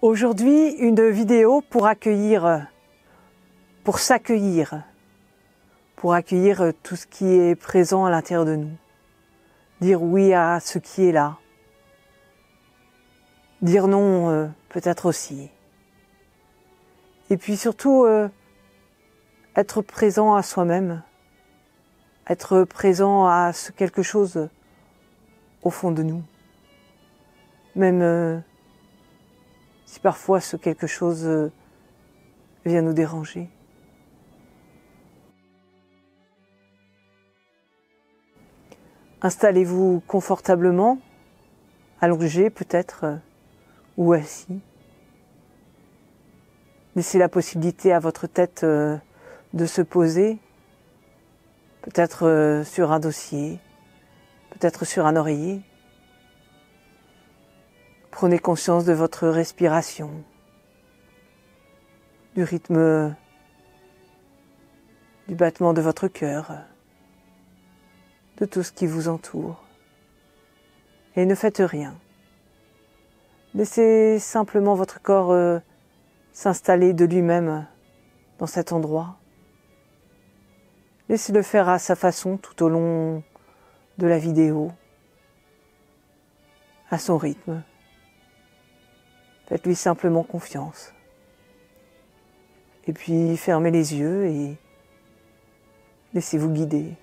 Aujourd'hui, une vidéo pour accueillir tout ce qui est présent à l'intérieur de nous. Dire oui à ce qui est là. Dire non peut-être aussi. Et puis surtout, être présent à soi-même. Être présent à ce quelque chose au fond de nous. Même si parfois ce quelque chose vient nous déranger. Installez-vous confortablement, allongé peut-être, ou assis. Laissez la possibilité à votre tête de se poser, peut-être sur un dossier, peut-être sur un oreiller. Prenez conscience de votre respiration, du rythme du battement de votre cœur, de tout ce qui vous entoure. Et ne faites rien. Laissez simplement votre corps s'installer de lui-même dans cet endroit. Laissez-le faire à sa façon tout au long de la vidéo, à son rythme. Faites-lui simplement confiance. Et puis fermez les yeux et laissez-vous guider.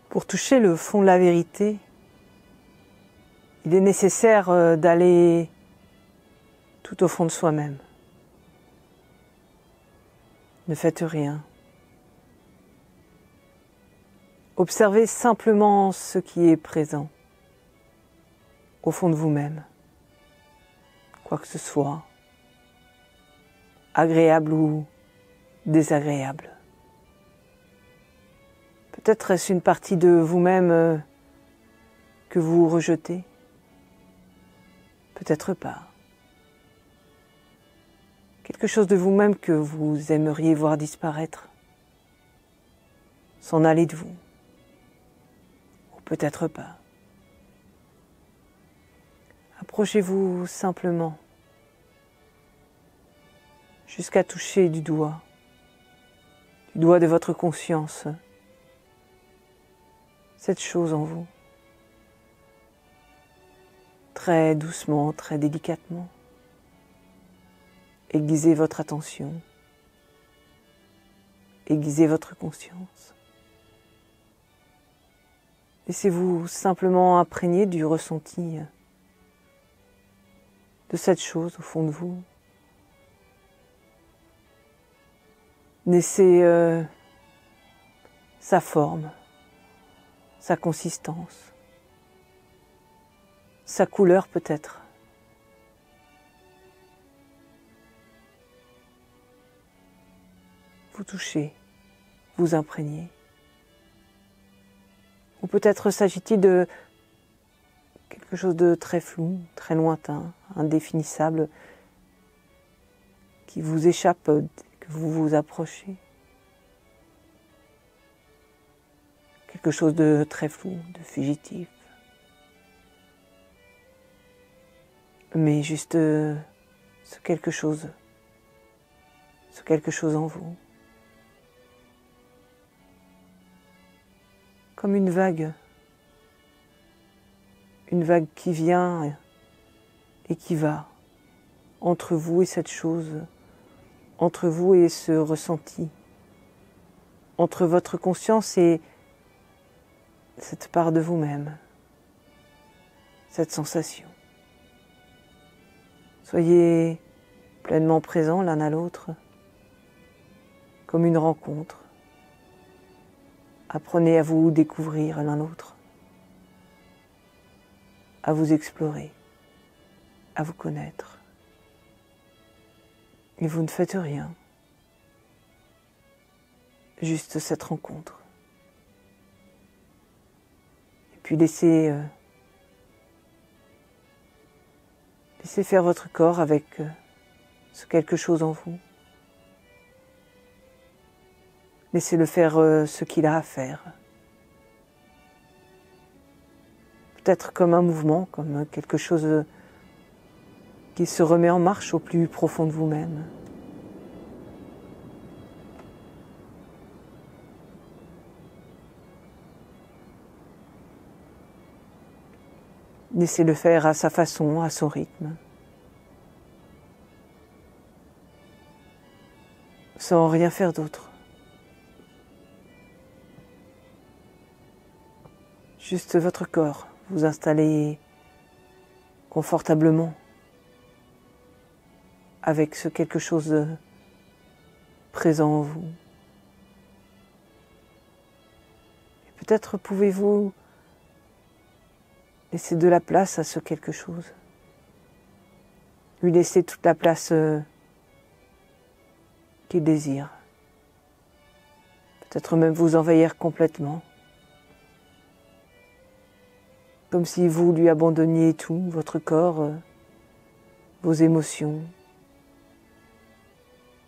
Pour toucher le fond de la vérité, il est nécessaire d'aller tout au fond de soi-même. Ne faites rien. Observez simplement ce qui est présent au fond de vous-même. Quoi que ce soit, agréable ou désagréable. Peut-être est-ce une partie de vous-même que vous rejetez. Peut-être pas. Quelque chose de vous-même que vous aimeriez voir disparaître. S'en aller de vous. Ou peut-être pas. Approchez-vous simplement jusqu'à toucher du doigt de votre conscience, cette chose en vous. Très doucement, très délicatement. Aiguisez votre attention. Aiguisez votre conscience. Laissez-vous simplement imprégner du ressenti de cette chose au fond de vous. Laissez sa forme, sa consistance, sa couleur peut-être. Vous touchez, vous imprégnez. Ou peut-être s'agit-il de quelque chose de très flou, très lointain, indéfinissable, qui vous échappe, que vous vous approchez. Quelque chose de très flou, de fugitif. Mais juste ce quelque chose en vous. Comme une vague qui vient et qui va entre vous et cette chose, entre vous et ce ressenti, entre votre conscience et cette part de vous-même, cette sensation. Soyez pleinement présents l'un à l'autre, comme une rencontre. Apprenez à vous découvrir l'un l'autre, à vous explorer, à vous connaître. Et vous ne faites rien, juste cette rencontre. Et puis laissez faire votre corps avec ce quelque chose en vous. Laissez-le faire ce qu'il a à faire. Peut-être comme un mouvement, comme quelque chose qui se remet en marche au plus profond de vous-même. Laissez-le faire à sa façon, à son rythme, sans rien faire d'autre. Juste votre corps, vous installez confortablement avec ce quelque chose de présent en vous. Et peut-être pouvez-vous laisser de la place à ce quelque chose. Lui laisser toute la place qu'il désire. Peut-être même vous envahir complètement. Comme si vous lui abandonniez tout, votre corps, vos émotions,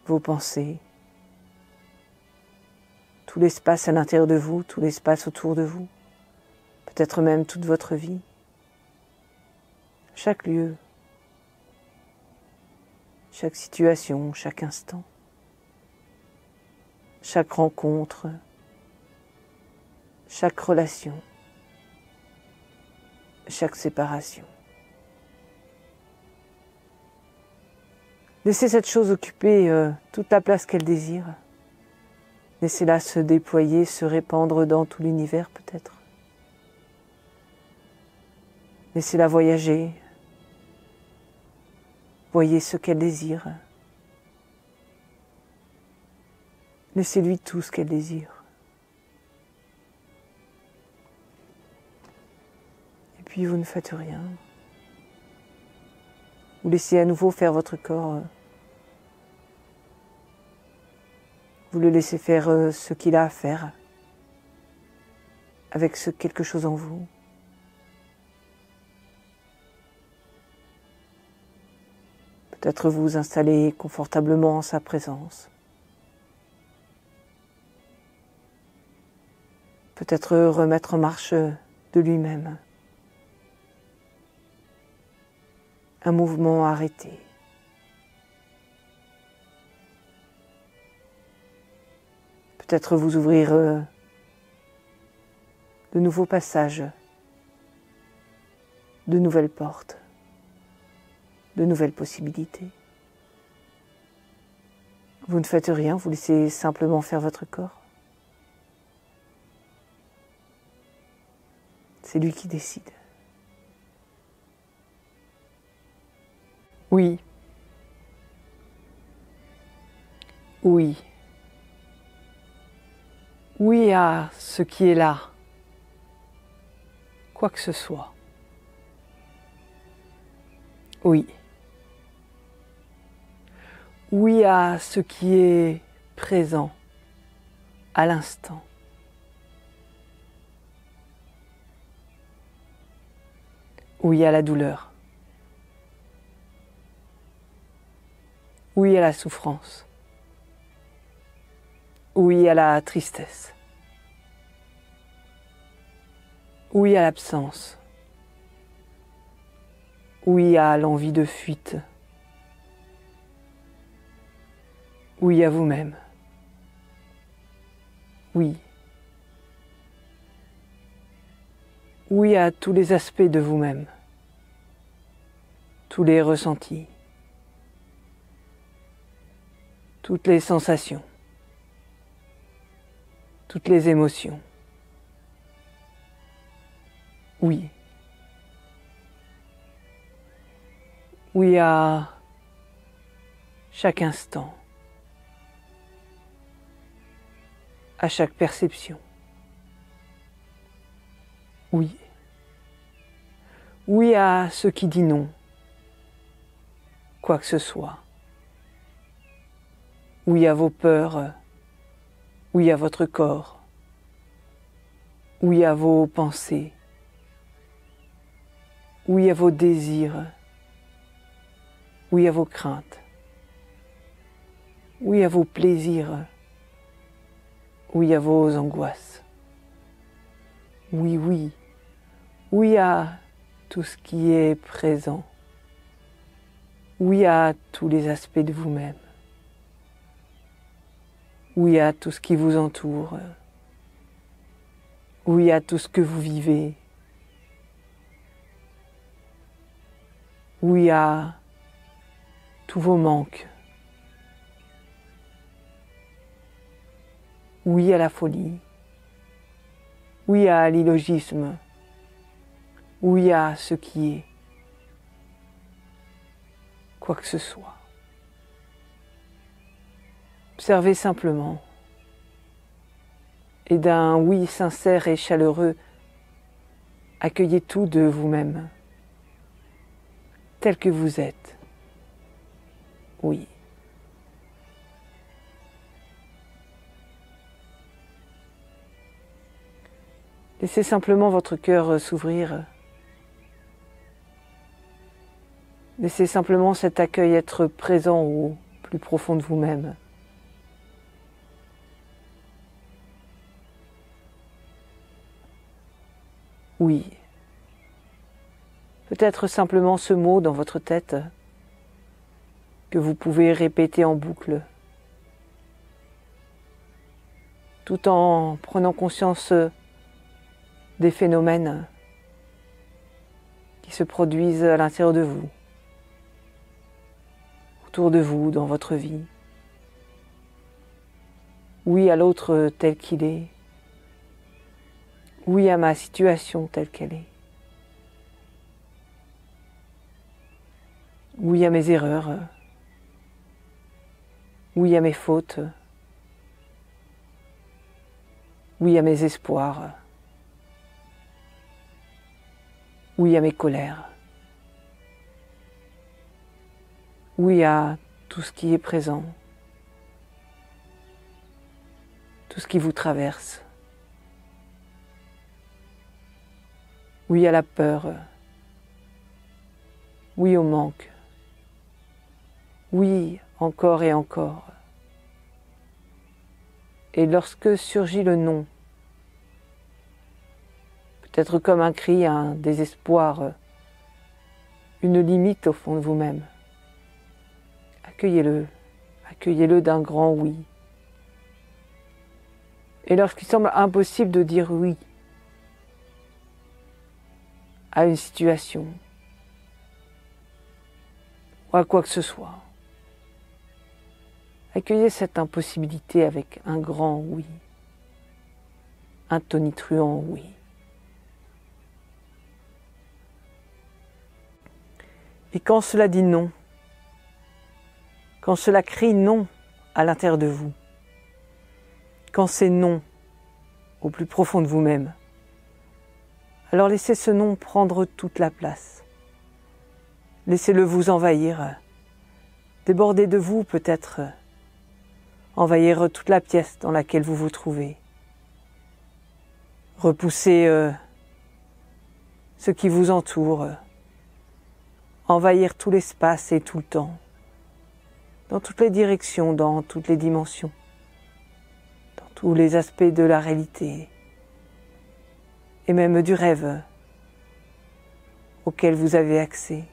vos pensées, tout l'espace à l'intérieur de vous, tout l'espace autour de vous, peut-être même toute votre vie, chaque lieu, chaque situation, chaque instant, chaque rencontre, chaque relation, chaque séparation. Laissez cette chose occuper toute la place qu'elle désire. Laissez-la se déployer, se répandre dans tout l'univers peut-être. Laissez-la voyager. Voyez ce qu'elle désire. Laissez-lui tout ce qu'elle désire. Et puis vous ne faites rien. Vous laissez à nouveau faire votre corps. Vous le laissez faire ce qu'il a à faire avec ce quelque chose en vous. Peut-être vous installer confortablement en sa présence. Peut-être remettre en marche de lui-même. Un mouvement arrêté. Peut-être vous ouvrir de nouveaux passages, de nouvelles portes, de nouvelles possibilités. Vous ne faites rien, vous laissez simplement faire votre corps. C'est lui qui décide. Oui. Oui. Oui à ce qui est là, quoi que ce soit. Oui. Oui à ce qui est présent, à l'instant. Oui à la douleur. Oui à la souffrance. Oui à la tristesse. Oui à l'absence. Oui à l'envie de fuite. Oui à vous-même. Oui. Oui à tous les aspects de vous-même. Tous les ressentis. Toutes les sensations. Toutes les émotions. Oui. Oui à chaque instant. À chaque perception. Oui. Oui à ce qui dit non. Quoi que ce soit. Oui à vos peurs. Oui à votre corps. Oui à vos pensées. Oui à vos désirs. Oui à vos craintes. Oui à vos plaisirs. Oui à vos angoisses. Oui, oui. Oui à tout ce qui est présent. Oui à tous les aspects de vous-même. Oui à tout ce qui vous entoure. Oui à tout ce que vous vivez. Oui à tous vos manques. Oui à la folie. Oui à l'illogisme. Oui à ce qui est. Quoi que ce soit. Observez simplement. Et d'un oui sincère et chaleureux, accueillez tout de vous-même, tel que vous êtes. Oui. Laissez simplement votre cœur s'ouvrir. Laissez simplement cet accueil être présent au plus profond de vous-même. Oui. Peut-être simplement ce mot dans votre tête que vous pouvez répéter en boucle, tout en prenant conscience des phénomènes qui se produisent à l'intérieur de vous, autour de vous, dans votre vie. Oui à l'autre tel qu'il est. Oui à ma situation telle qu'elle est. Oui à mes erreurs. Oui à mes fautes. Oui à mes espoirs. Oui à mes colères. Oui à tout ce qui est présent. Tout ce qui vous traverse. Oui à la peur. Oui au manque. Oui encore et encore. Et lorsque surgit le non, peut-être comme un cri, un désespoir, une limite au fond de vous-même, accueillez-le, accueillez-le d'un grand oui. Et lorsqu'il semble impossible de dire oui à une situation ou à quoi que ce soit, accueillez cette impossibilité avec un grand oui, un tonitruant oui. Et quand cela dit non, quand cela crie non à l'intérieur de vous, quand c'est non au plus profond de vous-même, alors laissez ce non prendre toute la place. Laissez-le vous envahir, déborder de vous peut-être, envahir toute la pièce dans laquelle vous vous trouvez. Repousser ce qui vous entoure, envahir tout l'espace et tout le temps, dans toutes les directions, dans toutes les dimensions, dans tous les aspects de la réalité, et même du rêve auquel vous avez accès.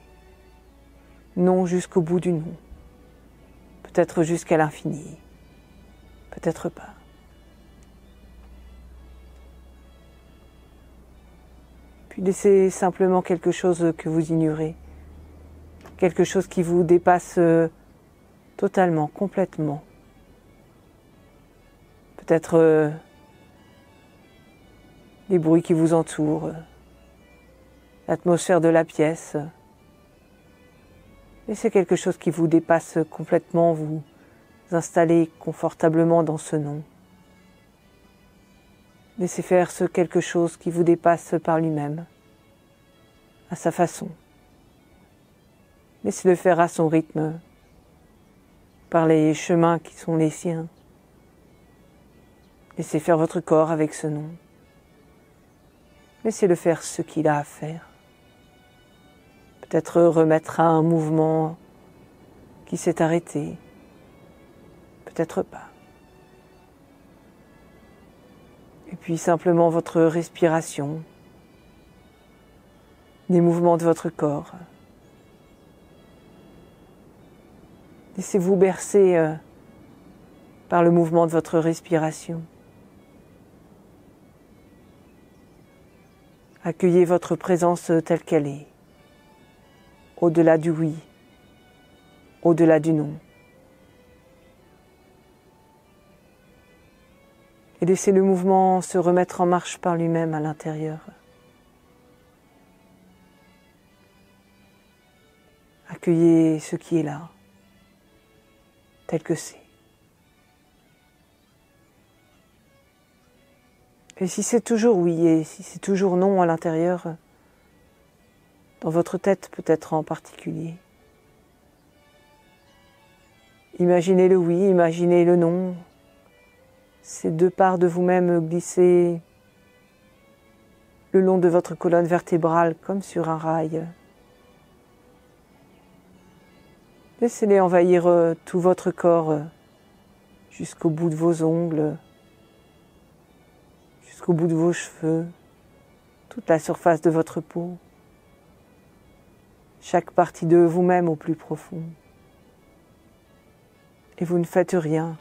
Non jusqu'au bout du non, peut-être jusqu'à l'infini, peut-être pas. Puis laissez simplement quelque chose que vous ignorez, quelque chose qui vous dépasse totalement, complètement. Peut-être les bruits qui vous entourent, l'atmosphère de la pièce. Laissez quelque chose qui vous dépasse complètement, vous installer confortablement dans ce non. Laissez faire ce quelque chose qui vous dépasse par lui-même, à sa façon. Laissez-le faire à son rythme, par les chemins qui sont les siens. Laissez faire votre corps avec ce non. Laissez-le faire ce qu'il a à faire. Peut-être remettre à un mouvement qui s'est arrêté. Peut-être pas. Et puis simplement votre respiration, les mouvements de votre corps. Laissez-vous bercer par le mouvement de votre respiration. Accueillez votre présence telle qu'elle est, au-delà du oui, au-delà du non. Et laissez le mouvement se remettre en marche par lui-même à l'intérieur. Accueillez ce qui est là, tel que c'est. Et si c'est toujours oui et si c'est toujours non à l'intérieur, dans votre tête peut-être en particulier, imaginez le oui, imaginez le non, ces deux parts de vous-même glisser le long de votre colonne vertébrale comme sur un rail. Laissez-les envahir tout votre corps jusqu'au bout de vos ongles, jusqu'au bout de vos cheveux, toute la surface de votre peau, chaque partie de vous-même au plus profond. Et vous ne faites rien.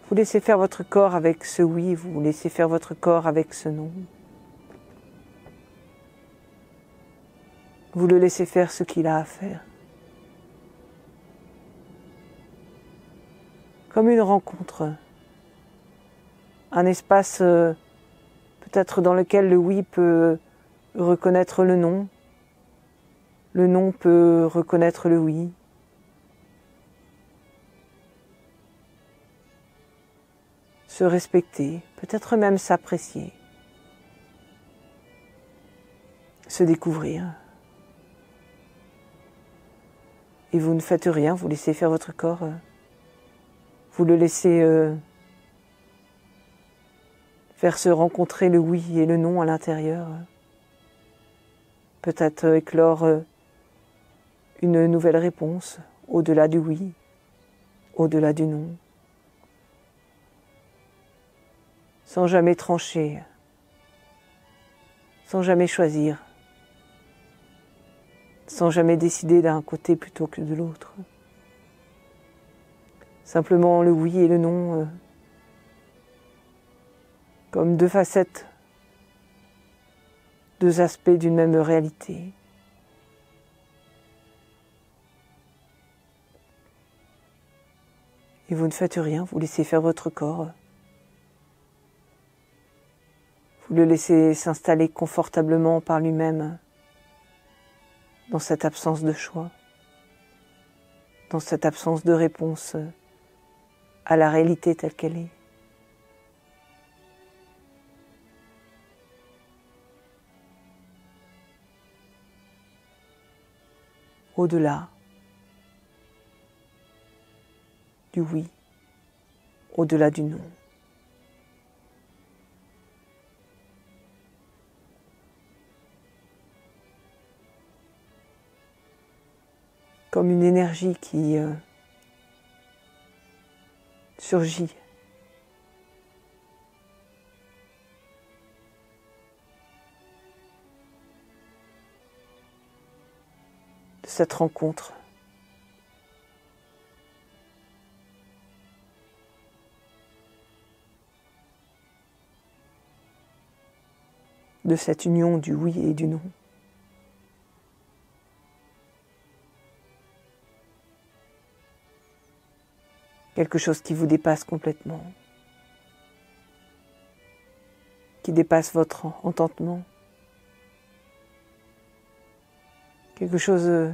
Vous laissez faire votre corps avec ce oui, vous laissez faire votre corps avec ce non. Vous le laissez faire ce qu'il a à faire. Comme une rencontre, un espace peut-être dans lequel le oui peut reconnaître le non peut reconnaître le oui. Se respecter, peut-être même s'apprécier, se découvrir. Et vous ne faites rien, vous laissez faire votre corps, vous le laissez faire se rencontrer le oui et le non à l'intérieur. Peut-être éclore une nouvelle réponse au-delà du oui, au-delà du non. Sans jamais trancher, sans jamais choisir, sans jamais décider d'un côté plutôt que de l'autre. Simplement le oui et le non, comme deux facettes, deux aspects d'une même réalité. Et vous ne faites rien, vous laissez faire votre corps. Vous le laissez s'installer confortablement par lui-même dans cette absence de choix, dans cette absence de réponse à la réalité telle qu'elle est. Au-delà du oui, au-delà du non. Comme une énergie qui surgit. De cette rencontre. De cette union du oui et du non. Quelque chose qui vous dépasse complètement, qui dépasse votre entendement, quelque chose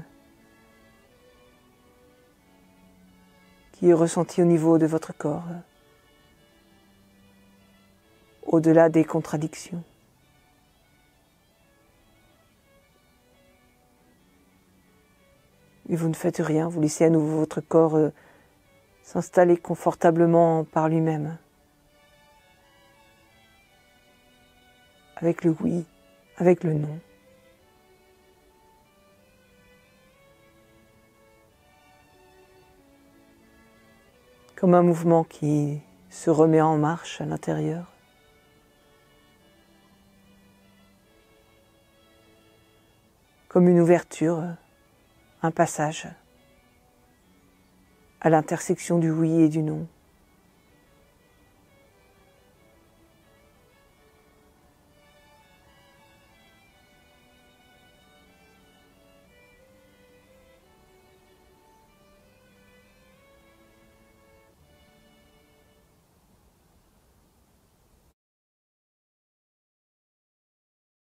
qui est ressenti au niveau de votre corps, au-delà des contradictions. Et vous ne faites rien, vous laissez à nouveau votre corps s'installer confortablement par lui-même, avec le oui, avec le non. Comme un mouvement qui se remet en marche à l'intérieur. Comme une ouverture, un passage à l'intersection du oui et du non.